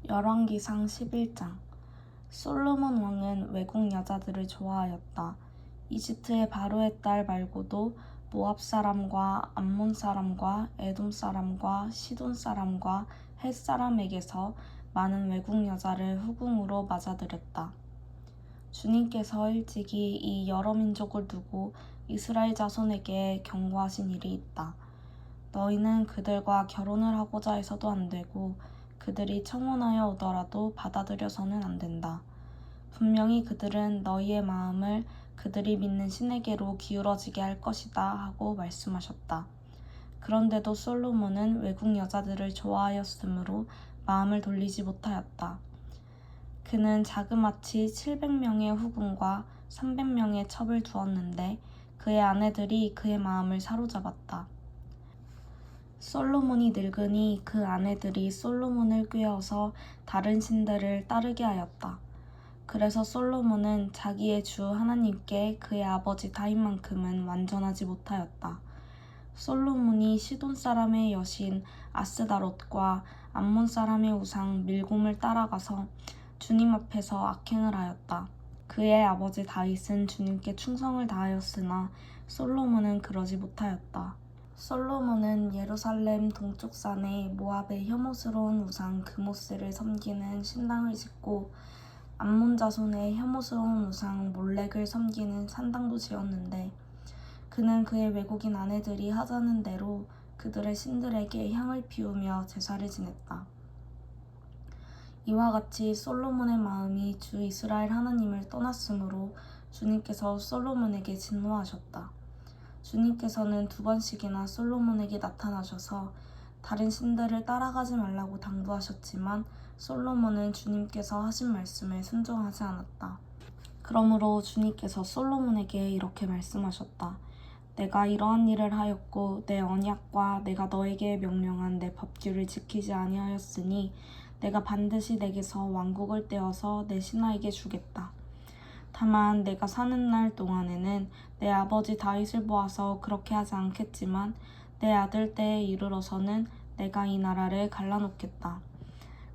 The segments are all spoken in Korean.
열왕기상 11장. 솔로몬 왕은 외국 여자들을 좋아하였다. 이집트의 바로의 딸 말고도 모압 사람과 암몬 사람과 에돔 사람과 시돈 사람과 헷 사람에게서 많은 외국 여자를 후궁으로 맞아들였다. 주님께서 일찍이 이 여러 민족을 두고 이스라엘 자손에게 경고하신 일이 있다. 너희는 그들과 결혼을 하고자 해서도 안 되고 그들이 청혼하여 오더라도 받아들여서는 안 된다. 분명히 그들은 너희의 마음을 그들이 믿는 신에게로 기울어지게 할 것이다 하고 말씀하셨다. 그런데도 솔로몬은 외국 여자들을 좋아하였으므로 마음을 돌리지 못하였다. 그는 자그마치 700명의 후궁과 300명의 첩을 두었는데 그의 아내들이 그의 마음을 사로잡았다. 솔로몬이 늙으니 그 아내들이 솔로몬을 꾀어서 다른 신들을 따르게 하였다. 그래서 솔로몬은 자기의 주 하나님께 그의 아버지 다윗만큼은 완전하지 못하였다. 솔로몬이 시돈 사람의 여신 아스다롯과 암몬 사람의 우상 밀곰을 따라가서 주님 앞에서 악행을 하였다. 그의 아버지 다윗은 주님께 충성을 다하였으나 솔로몬은 그러지 못하였다. 솔로몬은 예루살렘 동쪽 산에 모압의 혐오스러운 우상 그모스를 섬기는 신당을 짓고 암몬 자손의 혐오스러운 우상 몰렉을 섬기는 산당도 지었는데 그는 그의 외국인 아내들이 하자는 대로 그들의 신들에게 향을 피우며 제사를 지냈다. 이와 같이 솔로몬의 마음이 주 이스라엘 하나님을 떠났으므로 주님께서 솔로몬에게 진노하셨다. 주님께서는 2번씩이나 솔로몬에게 나타나셔서 다른 신들을 따라가지 말라고 당부하셨지만 솔로몬은 주님께서 하신 말씀에 순종하지 않았다. 그러므로 주님께서 솔로몬에게 이렇게 말씀하셨다. 내가 이러한 일을 하였고 내 언약과 내가 너에게 명령한 내 법규를 지키지 아니하였으니 내가 반드시 내게서 왕국을 떼어서 내 신하에게 주겠다. 다만 내가 사는 날 동안에는 내 아버지 다윗을 보아서 그렇게 하지 않겠지만 내 아들 때에 이르러서는 내가 이 나라를 갈라놓겠다.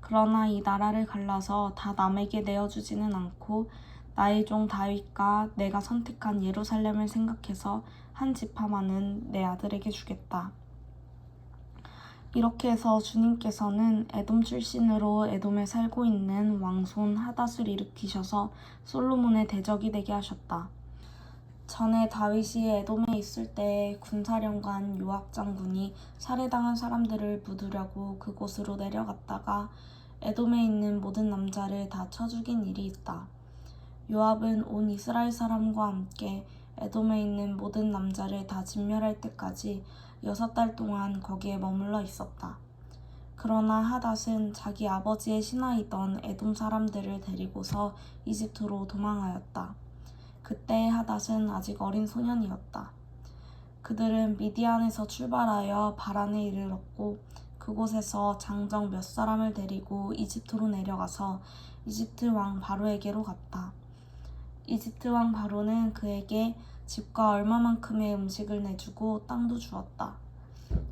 그러나 이 나라를 갈라서 다 남에게 내어주지는 않고 나의 종 다윗과 내가 선택한 예루살렘을 생각해서 한 지파만은 내 아들에게 주겠다. 이렇게 해서 주님께서는 에돔 출신으로 에돔에 살고 있는 왕손 하닷을 일으키셔서 솔로몬의 대적이 되게 하셨다. 전에 다윗이 에돔에 있을 때 군사령관 요압 장군이 살해당한 사람들을 묻으려고 그곳으로 내려갔다가 에돔에 있는 모든 남자를 다 쳐 죽인 일이 있다. 요압은 온 이스라엘 사람과 함께 에돔에 있는 모든 남자를 다 진멸할 때까지 6달 동안 거기에 머물러 있었다. 그러나 하닷은 자기 아버지의 신하이던 에돔 사람들을 데리고서 이집트로 도망하였다. 그때 하닷은 아직 어린 소년이었다. 그들은 미디안에서 출발하여 바란에 이르렀고 그곳에서 장정 몇 사람을 데리고 이집트로 내려가서 이집트 왕 바로에게로 갔다. 이집트 왕 바로는 그에게 집과 얼마만큼의 음식을 내주고 땅도 주었다.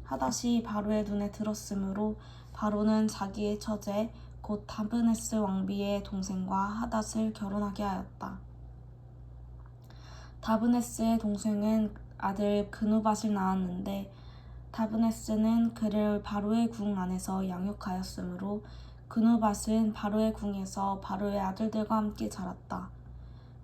하닷이 바로의 눈에 들었으므로 바로는 자기의 처제 곧 다브네스 왕비의 동생과 하닷을 결혼하게 하였다. 다브네스의 동생은 아들 그누밧을 낳았는데 다브네스는 그를 바로의 궁 안에서 양육하였으므로 그누밧은 바로의 궁에서 바로의 아들들과 함께 자랐다.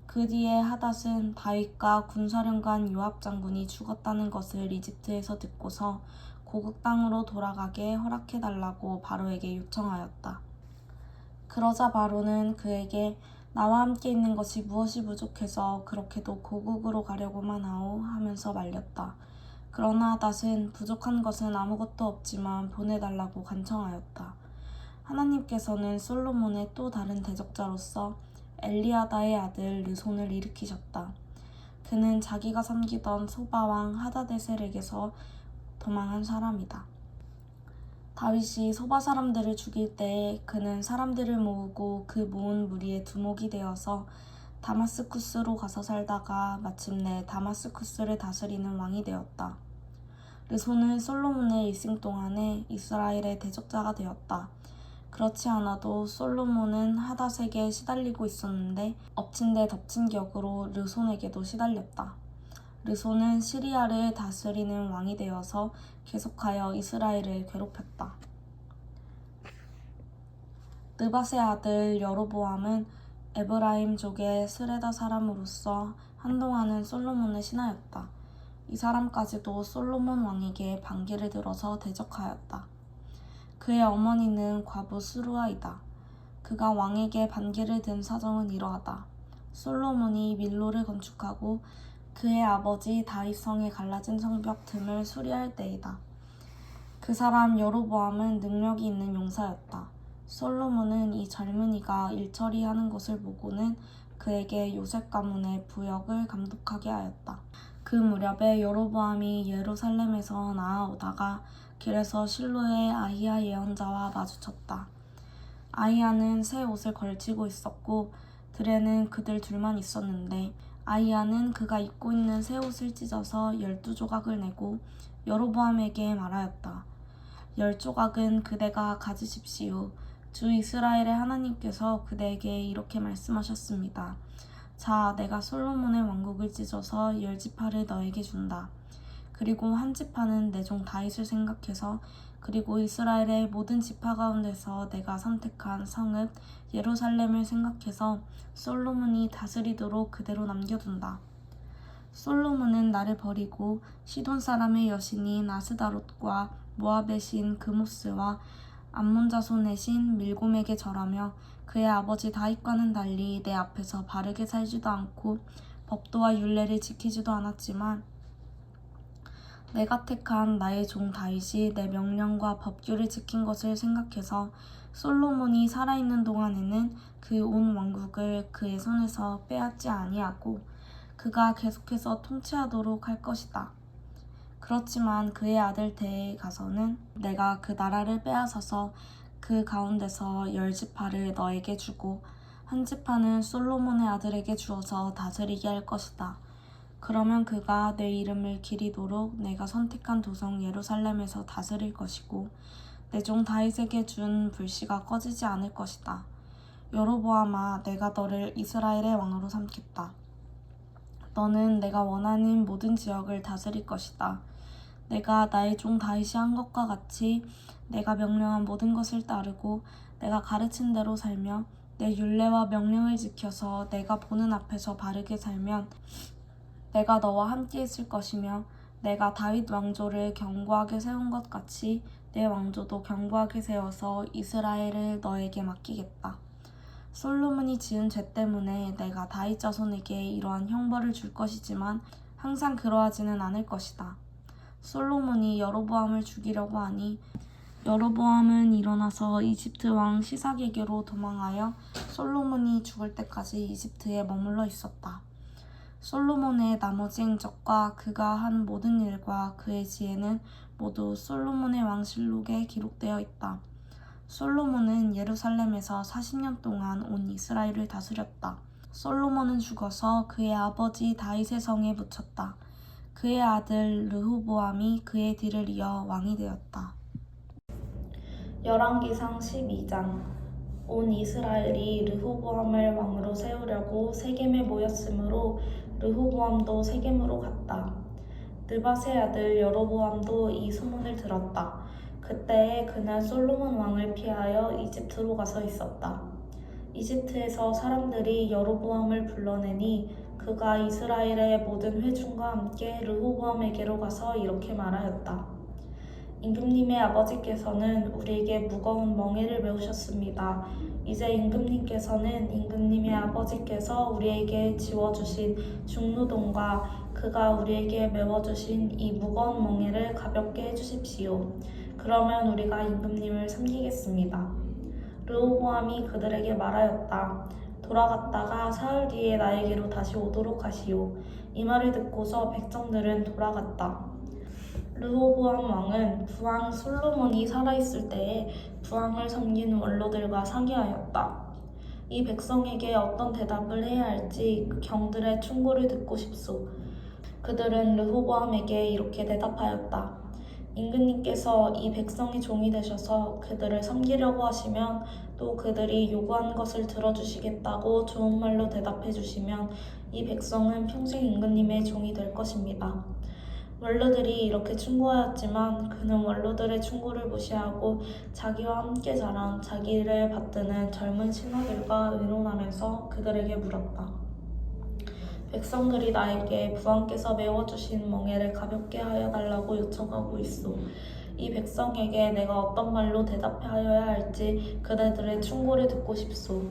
그 뒤에 하닷은 다윗과 군사령관 요압 장군이 죽었다는 것을 이집트에서 듣고서 고국 땅으로 돌아가게 허락해달라고 바로에게 요청하였다. 그러자 바로는 그에게 나와 함께 있는 것이 무엇이 부족해서 그렇게도 고국으로 가려고만 하오 하면서 말렸다. 그러나 하닷은 부족한 것은 아무것도 없지만 보내달라고 간청하였다. 하나님께서는 솔로몬의 또 다른 대적자로서 엘리아다의 아들 르손을 일으키셨다. 그는 자기가 섬기던 소바왕 하다데셀에게서 도망한 사람이다. 다윗이 소바 사람들을 죽일 때에 그는 사람들을 모으고 그 모은 무리의 두목이 되어서 다마스쿠스로 가서 살다가 마침내 다마스쿠스를 다스리는 왕이 되었다. 르손은 솔로몬의 일생 동안에 이스라엘의 대적자가 되었다. 그렇지 않아도 솔로몬은 하닷에게 시달리고 있었는데 엎친 데 덮친 격으로 르손에게도 시달렸다. 르손은 시리아를 다스리는 왕이 되어서 계속하여 이스라엘을 괴롭혔다. 느밧의 아들 여로보암은 에브라임족의 스레다 사람으로서 한동안은 솔로몬을 신하였다. 이 사람까지도 솔로몬 왕에게 반기를 들어서 대적하였다. 그의 어머니는 과부 수루아이다. 그가 왕에게 반기를 든 사정은 이러하다. 솔로몬이 밀로를 건축하고 그의 아버지 다윗성에 갈라진 성벽 틈을 수리할 때이다. 그 사람 여로보암은 능력이 있는 용사였다. 솔로몬은 이 젊은이가 일처리하는 것을 보고는 그에게 요셉 가문의 부역을 감독하게 하였다. 그 무렵에 여로보암이 예루살렘에서 나아오다가 길에서 실로의 아히야 예언자와 마주쳤다. 아히야는 새 옷을 걸치고 있었고 들에는 그들 둘만 있었는데 아히야는 그가 입고 있는 새 옷을 찢어서 12조각을 내고 여로보암에게 말하였다. 10조각은 그대가 가지십시오. 주 이스라엘의 하나님께서 그대에게 이렇게 말씀하셨습니다. 자, 내가 솔로몬의 왕국을 찢어서 10지파를 너에게 준다. 그리고 한 지파는 내 종 다윗을 생각해서 그리고 이스라엘의 모든 지파 가운데서 내가 선택한 성읍 예루살렘을 생각해서 솔로몬이 다스리도록 그대로 남겨둔다. 솔로몬은 나를 버리고 시돈 사람의 여신인 아스다롯과 모압의 신 그모스와 암몬 자손의 신 밀곰에게 절하며 그의 아버지 다윗과는 달리 내 앞에서 바르게 살지도 않고 법도와 율례를 지키지도 않았지만 내가 택한 나의 종 다윗이 내 명령과 법규를 지킨 것을 생각해서 솔로몬이 살아있는 동안에는 그 온 왕국을 그의 손에서 빼앗지 아니하고 그가 계속해서 통치하도록 할 것이다. 그렇지만 그의 아들 때에 가서는 내가 그 나라를 빼앗아서 그 가운데서 10지파를 너에게 주고 한 지파는 솔로몬의 아들에게 주어서 다스리게 할 것이다. 그러면 그가 내 이름을 기리도록 내가 선택한 도성 예루살렘에서 다스릴 것이고 내 종 다윗에게 준 불씨가 꺼지지 않을 것이다. 여로보암아, 내가 너를 이스라엘의 왕으로 삼겠다. 너는 내가 원하는 모든 지역을 다스릴 것이다. 내가 나의 종 다윗이 한 것과 같이 내가 명령한 모든 것을 따르고 내가 가르친 대로 살며 내 율례와 명령을 지켜서 내가 보는 앞에서 바르게 살면 내가 너와 함께 있을 것이며 내가 다윗 왕조를 견고하게 세운 것 같이 내 왕조도 견고하게 세워서 이스라엘을 너에게 맡기겠다. 솔로몬이 지은 죄 때문에 내가 다윗 자손에게 이러한 형벌을 줄 것이지만 항상 그러하지는 않을 것이다. 솔로몬이 여로보암을 죽이려고 하니 여로보암은 일어나서 이집트 왕 시삭에게로 도망하여 솔로몬이 죽을 때까지 이집트에 머물러 있었다. 솔로몬의 나머지 행적과 그가 한 모든 일과 그의 지혜는 모두 솔로몬의 왕실록에 기록되어 있다. 솔로몬은 예루살렘에서 40년 동안 온 이스라엘을 다스렸다. 솔로몬은 죽어서 그의 아버지 다윗의 성에 묻혔다. 그의 아들 르호보암이 그의 뒤를 이어 왕이 되었다. 열왕기상 12장. 온 이스라엘이 르호보암을 왕으로 세우려고 세겜에 모였으므로 르호보암도 세겜으로 갔다. 느밧의 아들 여로보암도 이 소문을 들었다. 그때에 그는 솔로몬 왕을 피하여 이집트로 가서 있었다. 이집트에서 사람들이 여로보암을 불러내니 그가 이스라엘의 모든 회중과 함께 르호보암에게로 가서 이렇게 말하였다. 임금님의 아버지께서는 우리에게 무거운 멍에를 메우셨습니다. 이제 임금님께서는 임금님의 아버지께서 우리에게 지워주신 중노동과 그가 우리에게 메워주신 이 무거운 멍에를 가볍게 해주십시오. 그러면 우리가 임금님을 섬기겠습니다. 르호보암이 그들에게 말하였다. 돌아갔다가 사흘 뒤에 나에게로 다시 오도록 하시오. 이 말을 듣고서 백성들은 돌아갔다. 르호보암 왕은 부왕 솔로몬이 살아있을 때에 부왕을 섬긴 원로들과 상의하였다. 이 백성에게 어떤 대답을 해야 할지 경들의 충고를 듣고 싶소. 그들은 르호보암에게 이렇게 대답하였다. 임금님께서 이 백성의 종이 되셔서 그들을 섬기려고 하시면 또 그들이 요구한 것을 들어주시겠다고 좋은 말로 대답해 주시면 이 백성은 평생 임금님의 종이 될 것입니다. 원로들이 이렇게 충고하였지만 그는 원로들의 충고를 무시하고 자기와 함께 자란 자기를 받드는 젊은 신하들과 의논하면서 그들에게 물었다. 백성들이 나에게 부왕께서 메워주신 멍에를 가볍게 하여 달라고 요청하고 있소. 이 백성에게 내가 어떤 말로 대답하여야 할지 그대들의 충고를 듣고 싶소.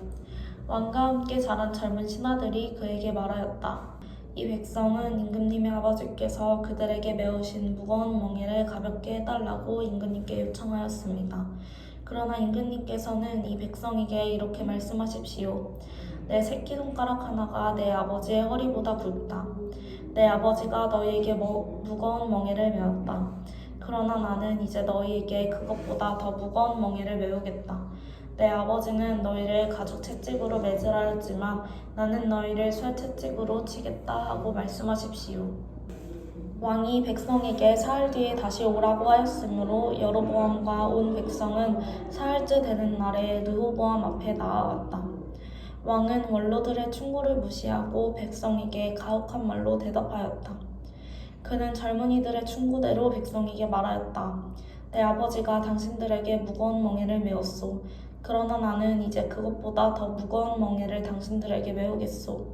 왕과 함께 자란 젊은 신하들이 그에게 말하였다. 이 백성은 임금님의 아버지께서 그들에게 메우신 무거운 멍에를 가볍게 해달라고 임금님께 요청하였습니다. 그러나 임금님께서는 이 백성에게 이렇게 말씀하십시오. 내 새끼손가락 하나가 내 아버지의 허리보다 굵다. 내 아버지가 너희에게 무거운 멍에를 메웠다. 그러나 나는 이제 너희에게 그것보다 더 무거운 멍에를 메우겠다. 내 아버지는 너희를 가죽 채찍으로 매질하였지만 나는 너희를 쇠 채찍으로 치겠다 하고 말씀하십시오. 왕이 백성에게 사흘 뒤에 다시 오라고 하였으므로 여로보암과 온 백성은 사흘째 되는 날에 르호보암 앞에 나아왔다. 왕은 원로들의 충고를 무시하고 백성에게 가혹한 말로 대답하였다. 그는 젊은이들의 충고대로 백성에게 말하였다. 내 아버지가 당신들에게 무거운 멍에를 메웠소. 그러나 나는 이제 그것보다 더 무거운 멍에를 당신들에게 메우겠소.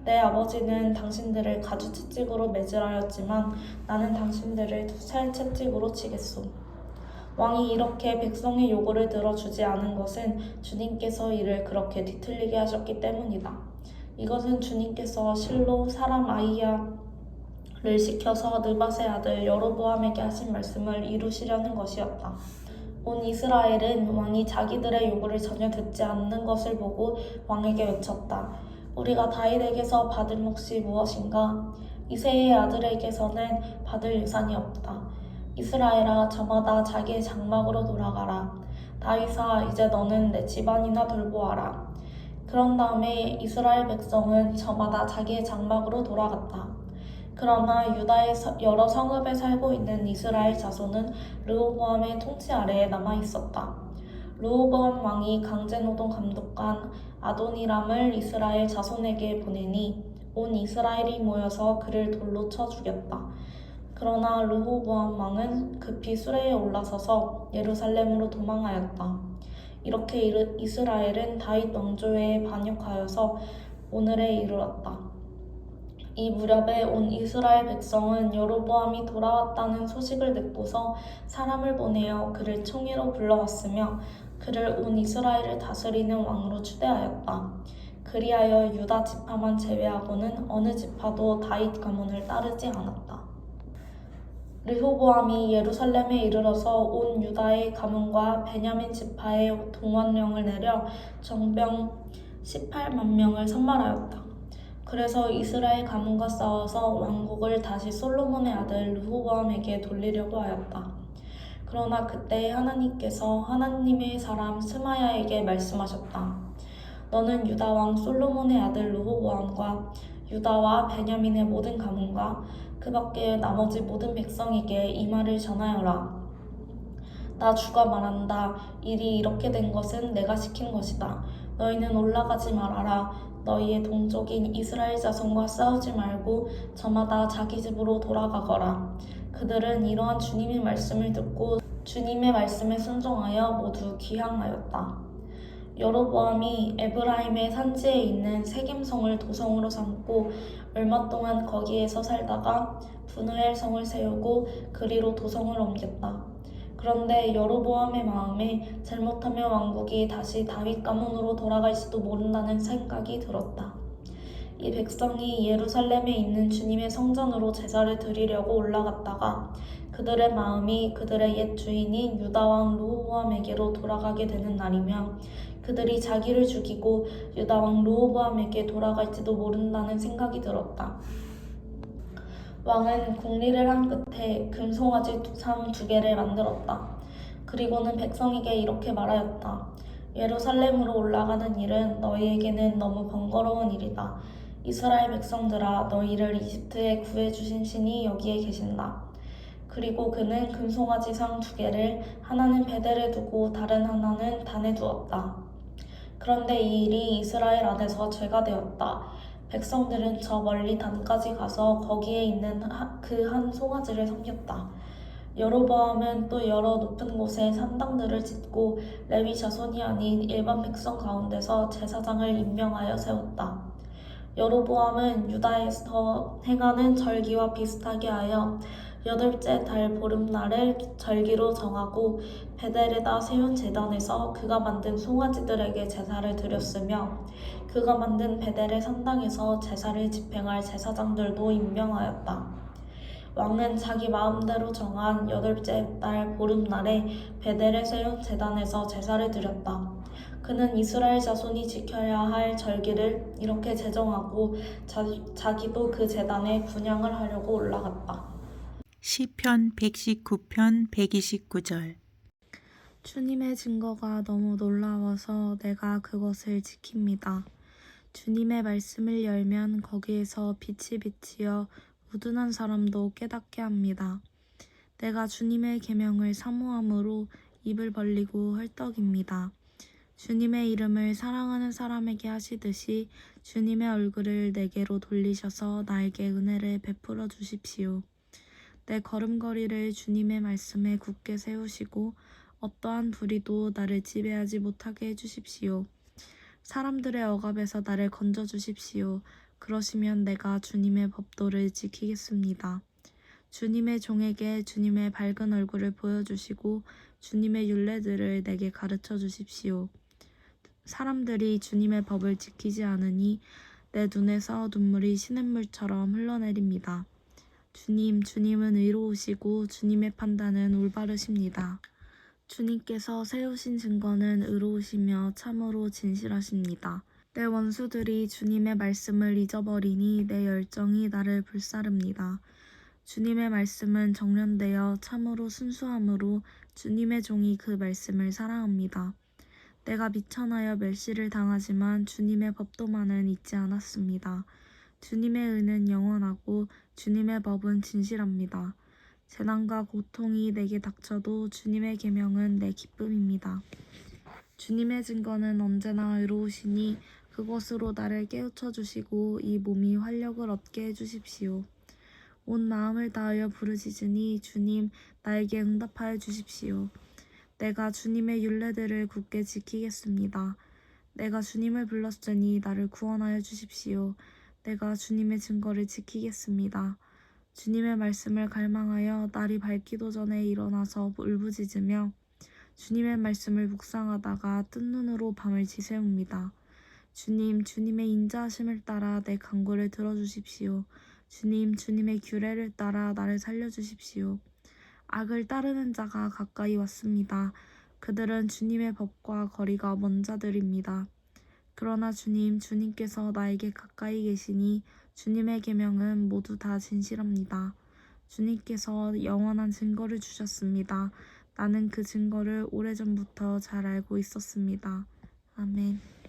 내 아버지는 당신들을 가죽 채찍으로 매질하였지만 나는 당신들을 쇠 채찍으로 치겠소. 왕이 이렇게 백성의 요구를 들어주지 않은 것은 주님께서 이를 그렇게 뒤틀리게 하셨기 때문이다. 이것은 주님께서 실로 사람 아히야를 시켜서 느밧의 아들 여로보암에게 하신 말씀을 이루시려는 것이었다. 온 이스라엘은 왕이 자기들의 요구를 전혀 듣지 않는 것을 보고 왕에게 외쳤다. 우리가 다윗에게서 받을 몫이 무엇인가? 이새의 아들에게서는 받을 유산이 없다. 이스라엘아, 저마다 자기의 장막으로 돌아가라. 다윗아, 이제 너는 내 집안이나 돌보아라. 그런 다음에 이스라엘 백성은 저마다 자기의 장막으로 돌아갔다. 그러나 유다의 여러 성읍에 살고 있는 이스라엘 자손은 르호보암의 통치 아래에 남아 있었다. 르호보암 왕이 강제노동 감독관 아도니람을 이스라엘 자손에게 보내니 온 이스라엘이 모여서 그를 돌로 쳐 죽였다. 그러나 르호보암 왕은 급히 수레에 올라서서 예루살렘으로 도망하였다. 이렇게 이스라엘은 다윗 왕조에 반역하여서 오늘에 이르렀다. 이 무렵에 온 이스라엘 백성은 여로보암이 돌아왔다는 소식을 듣고서 사람을 보내어 그를 총회로 불러왔으며 그를 온 이스라엘을 다스리는 왕으로 추대하였다. 그리하여 유다 지파만 제외하고는 어느 지파도 다윗 가문을 따르지 않았다. 르호보암이 예루살렘에 이르러서 온 유다의 가문과 베냐민 지파의 동원령을 내려 정병 18만 명을 선말하였다. 그래서 이스라엘 가문과 싸워서 왕국을 다시 솔로몬의 아들 르호보암에게 돌리려고 하였다. 그러나 그때 하나님께서 하나님의 사람 스마야에게 말씀하셨다. 너는 유다 왕 솔로몬의 아들 르호보암과 유다와 베냐민의 모든 가문과 그 밖에 나머지 모든 백성에게 이 말을 전하여라. 나 주가 말한다. 일이 이렇게 된 것은 내가 시킨 것이다. 너희는 올라가지 말아라. 너희의 동족인 이스라엘 자손과 싸우지 말고 저마다 자기 집으로 돌아가거라. 그들은 이러한 주님의 말씀을 듣고 주님의 말씀에 순종하여 모두 귀향하였다. 여로보암이 에브라임의 산지에 있는 세겜성을 도성으로 삼고 얼마 동안 거기에서 살다가 분우엘 성을 세우고 그리로 도성을 옮겼다. 그런데 여로보암의 마음에 잘못하면 왕국이 다시 다윗 가문으로 돌아갈지도 모른다는 생각이 들었다. 이 백성이 예루살렘에 있는 주님의 성전으로 제사를 드리려고 올라갔다가 그들의 마음이 그들의 옛 주인인 유다 왕 르호보암에게로 돌아가게 되는 날이며 그들이 자기를 죽이고 유다 왕 르호보암에게 돌아갈지도 모른다는 생각이 들었다. 왕은 궁리를 한 끝에 금송아지 상 2개를 만들었다. 그리고는 백성에게 이렇게 말하였다. 예루살렘으로 올라가는 일은 너희에게는 너무 번거로운 일이다. 이스라엘 백성들아, 너희를 이집트에 구해주신 신이 여기에 계신다. 그리고 그는 금송아지상 2개를 하나는 베델에 두고 다른 하나는 단에 두었다. 그런데 이 일이 이스라엘 안에서 죄가 되었다. 백성들은 저 멀리 단까지 가서 거기에 있는 그 한 송아지를 섬겼다. 여로보암은 또 여러 높은 곳에 산당들을 짓고 레위 자손이 아닌 일반 백성 가운데서 제사장을 임명하여 세웠다. 여로보암은 유다에서 행하는 절기와 비슷하게 하여 8째 달 보름날을 절기로 정하고 베델에다 세운 제단에서 그가 만든 송아지들에게 제사를 드렸으며 그가 만든 베델의 산당에서 제사를 집행할 제사장들도 임명하였다. 왕은 자기 마음대로 정한 8째 달 보름날에 베델에 세운 제단에서 제사를 드렸다. 그는 이스라엘 자손이 지켜야 할 절기를 이렇게 제정하고 자기도 그 제단에 분향을 하려고 올라갔다. 시편 119편 129절. 주님의 증거가 너무 놀라워서 내가 그것을 지킵니다. 주님의 말씀을 열면 거기에서 빛이 비치어 우둔한 사람도 깨닫게 합니다. 내가 주님의 계명을 사모함으로 입을 벌리고 헐떡입니다. 주님의 이름을 사랑하는 사람에게 하시듯이 주님의 얼굴을 내게로 돌리셔서 나에게 은혜를 베풀어 주십시오. 내 걸음걸이를 주님의 말씀에 굳게 세우시고 어떠한 불의도 나를 지배하지 못하게 해주십시오. 사람들의 억압에서 나를 건져 주십시오. 그러시면 내가 주님의 법도를 지키겠습니다. 주님의 종에게 주님의 밝은 얼굴을 보여주시고 주님의 율례들을 내게 가르쳐 주십시오. 사람들이 주님의 법을 지키지 않으니 내 눈에서 눈물이 시냇물처럼 흘러내립니다. 주님은 의로우시고 주님의 판단은 올바르십니다. 주님께서 세우신 증거는 의로우시며 참으로 진실하십니다. 내 원수들이 주님의 말씀을 잊어버리니 내 열정이 나를 불사릅니다. 주님의 말씀은 정련되어 참으로 순수함으로 주님의 종이 그 말씀을 사랑합니다. 내가 미천하여 멸시를 당하지만 주님의 법도만은 잊지 않았습니다. 주님의 의는 영원하고 주님의 법은 진실합니다. 재난과 고통이 내게 닥쳐도 주님의 계명은 내 기쁨입니다. 주님의 증거는 언제나 의로우시니 그것으로 나를 깨우쳐 주시고 이 몸이 활력을 얻게 해주십시오. 온 마음을 다하여 부르짖으니 주님 나에게 응답하여 주십시오. 내가 주님의 율례들을 굳게 지키겠습니다. 내가 주님을 불렀으니 나를 구원하여 주십시오. 내가 주님의 증거를 지키겠습니다. 주님의 말씀을 갈망하여 날이 밝기도 전에 일어나서 울부짖으며 주님의 말씀을 묵상하다가 뜬 눈으로 밤을 지새웁니다. 주님의 인자하심을 따라 내 간구를 들어주십시오. 주님의 규례를 따라 나를 살려주십시오. 악을 따르는 자가 가까이 왔습니다. 그들은 주님의 법과 거리가 먼 자들입니다. 그러나 주님께서 나에게 가까이 계시니 주님의 계명은 모두 다 진실합니다. 주님께서 영원한 증거를 주셨습니다. 나는 그 증거를 오래전부터 잘 알고 있었습니다. 아멘.